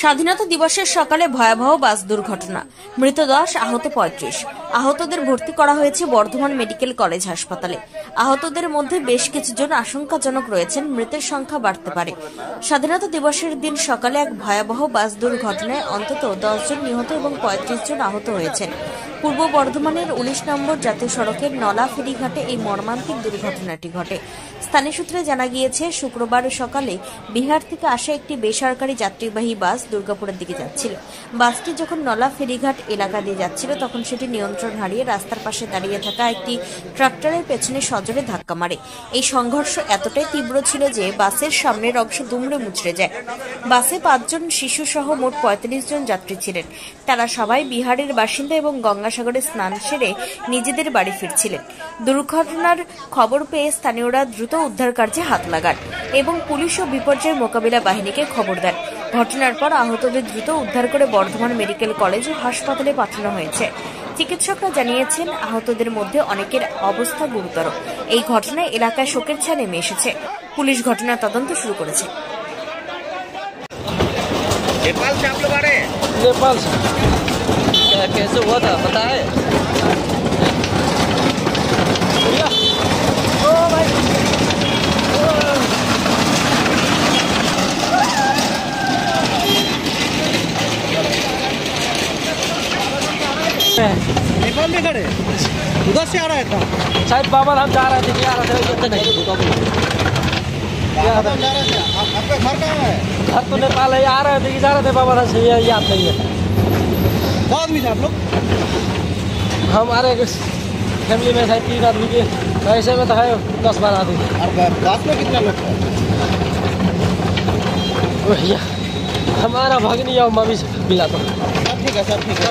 স্বাধীনতা দিবসের সকালে ভয়াবহ বাস দুর্ঘটনা, মৃত 10, আহত 35। আহতদের ভর্তি করা হয়েছে বর্ধমান মেডিকেল কলেজ হাসপাতালে। আহতদের মধ্যে বেশ কিছুজন আশঙ্কাজনক রয়েছেন, মৃতের সংখ্যা বাড়তে পারে। স্বাধীনতা দিবসের দিন সকালে এক ভয়াবহ বাস দুর্ঘটনায় অন্তত 10 জন নিহত এবং 35 জন আহত হয়েছেন। পূর্ব বর্ধমানের 19 নম্বর জাতীয় সড়কের নলা ফেরিঘাটে এই মর্মান্তিক দুর্ঘটনাটি ঘটে। স্থানীয় সূত্রে জানা গিয়েছে, শুক্রবার সকালে বিহার থেকে আসা একটি বেসরকারি যাত্রীবাহী বাস দুর্গাপুরের দিকে যাচ্ছিল। বাসটি যখন নলা ফেরিঘাট এলাকা দিয়ে যাচ্ছিল, তখন সেটি নিয়ন্ত্রণ হারিয়ে রাস্তার পাশে দাঁড়িয়ে থাকা একটি ট্রাক্টরের পেছনে সজোরে ধাক্কা মারে। এই সংঘর্ষ এতটাই তীব্র ছিল যে বাসের সামনের অংশ দুমড়ে মুচড়ে যায়। বাসে 5 জন শিশু সহ মোট 35 জন যাত্রী ছিলেন। তারা সবাই বিহারের বাসিন্দা এবং গঙ্গাসাগরে স্নান সেরে নিজেদের বাড়ি ফিরছিলেন। দুর্ঘটনার খবর পেয়ে স্থানীয়রা দ্রুত উদ্ধার কার্যে হাত লাগান এবং পুলিশ ও বিপর্যয় মোকাবিলা বাহিনীকে খবর দেন। ঘটনার পর আহতদের দ্রুত উদ্ধার করে বর্ধমান মেডিকেল কলেজ ও হাসপাতালে পাঠানো হয়েছে। চিকিৎসকরা জানিয়েছেন, আহতদের মধ্যে অনেকের অবস্থা গুরুতর। এই ঘটনায় এলাকায় শোকের ছায়া নেমে এসেছে। পুলিশ ঘটনার তদন্ত শুরু করেছে। नेपाल से आप लोग आ रहे हैं? नेपाल से कैसे हुआ था पता है? ओ भाई नेपाल में खड़े उधर से आ रहा था शायद बाबा धाम जा रहे थे, नहीं आ रहे थे नहीं आपका घर कहाँ है? घर तो नेपाल है, आ रहे थे कि जा रहे थे बाबा धाम से, ये याद नहीं है। दो आदमी थे आप लोग? हमारे फैमिली में शायद 3 आदमी के, ऐसे में तो है 10-12 आदमी। और बस में कितना लोग थे? भैया हमारा भगनी और मम्मी से मिला तो सब ठीक है, सब ठीक है।